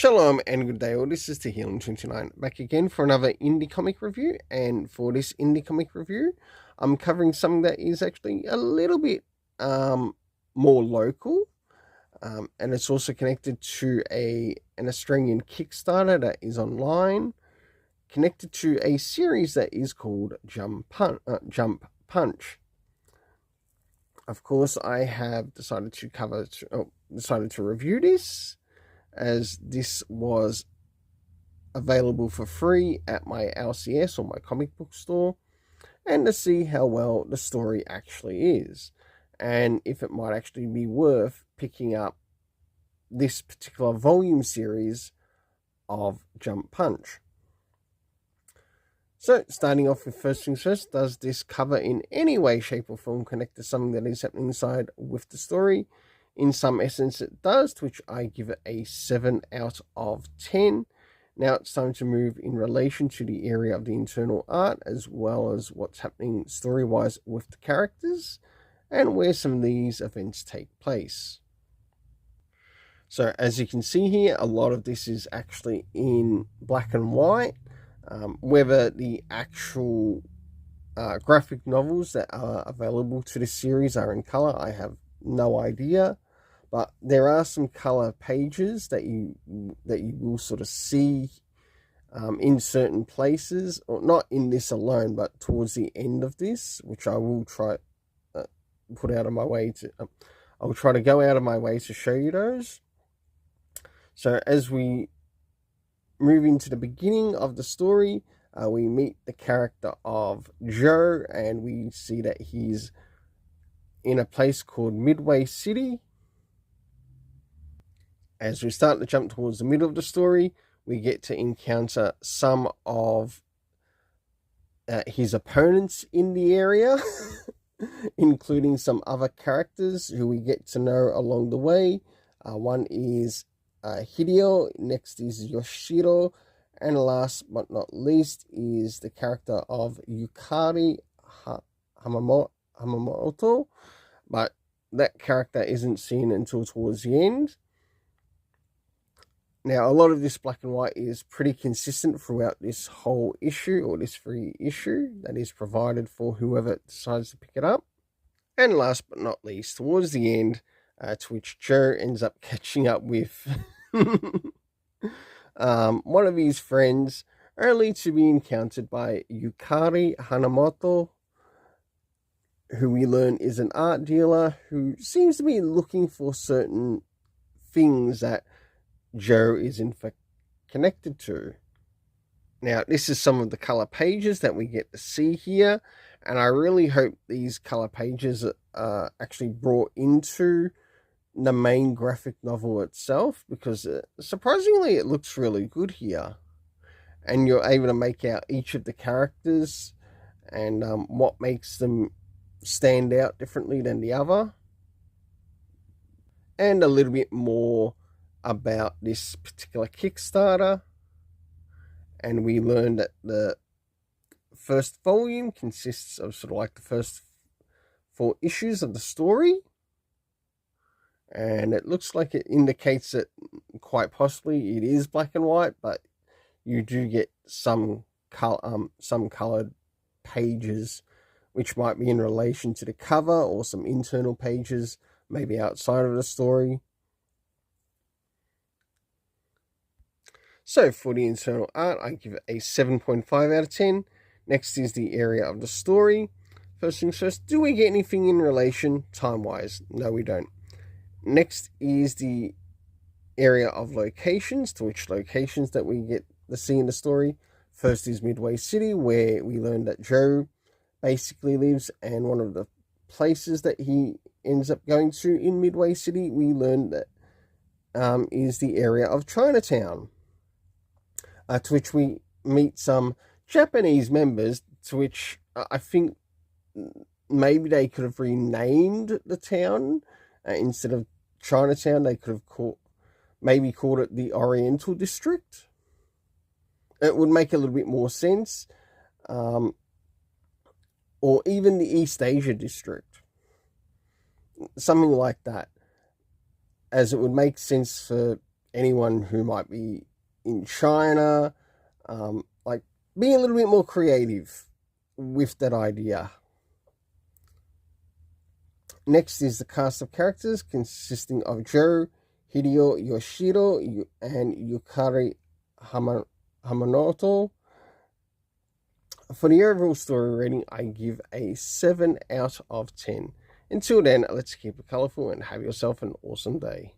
Shalom and good day all, this is Healing29 back again for another indie comic review, and for this indie comic review I'm covering something that is actually a little bit more local, and it's also connected to an Australian Kickstarter that is online, connected to a series that is called Jump Punch. Of course, I have decided to review this, as this was available for free at my LCS, or my comic book store, and to see how well the story actually is, and if it might actually be worth picking up this particular volume series of Jump Punch. So, starting off with first things first, does this cover in any way, shape or form connect to something that is happening inside with the story? In some essence it does, to which I give it a 7 out of 10. Now it's time to move in relation to the area of the internal art, as well as what's happening story-wise with the characters, and where some of these events take place. So as you can see here, a lot of this is actually in black and white. Whether the actual graphic novels that are available to this series are in color, I have no idea. But there are some color pages that you will sort of see in certain places, or not in this alone, but towards the end of this, which I will try put out of my way to. I'll try to go out of my way to show you those. So as we move into the beginning of the story, we meet the character of Joe, and we see that he's in a place called Midway City. As we start to jump towards the middle of the story, we get to encounter some of his opponents in the area, including some other characters who we get to know along the way. One is Hideo, next is Yoshiro, and last but not least is the character of Yukari Hamamoto, but that character isn't seen until towards the end. Now, a lot of this black and white is pretty consistent throughout this whole issue, or this free issue that is provided for whoever decides to pick it up. And last but not least, towards the end, to which Joe ends up catching up with one of his friends, only to be encountered by Yukari Hanamoto, who we learn is an art dealer who seems to be looking for certain things that Joe is in fact connected to. Now, this is some of the color pages that we get to see here, and I really hope these color pages are actually brought into the main graphic novel itself, because surprisingly it looks really good here, and you're able to make out each of the characters and what makes them stand out differently than the other, and a little bit more about this particular Kickstarter. And we learned that the first volume consists of sort of like the first 4 issues of the story, and it looks like it indicates that quite possibly it is black and white, but you do get some colored pages, which might be in relation to the cover, or some internal pages maybe outside of the story. So for the internal art, I give it a 7.5 out of 10. Next is the area of the story. First things first, do we get anything in relation time-wise? No, we don't. Next is the area of locations, to which locations that we get to see in the story. First is Midway City, where we learn that Joe basically lives, and one of the places that he ends up going to in Midway City, we learn that is the area of Chinatown. To which we meet some Japanese members, to which I think maybe they could have renamed the town. Instead of Chinatown, they could have called it the Oriental District. It would make a little bit more sense. Or even the East Asia District. Something like that. As it would make sense for anyone who might be in China, like being a little bit more creative with that idea. Next is the cast of characters consisting of Joe, Hideo Yoshiro, and Yukari Hamanoto. For the overall story rating, I give a 7 out of 10. Until then, let's keep it colourful and have yourself an awesome day.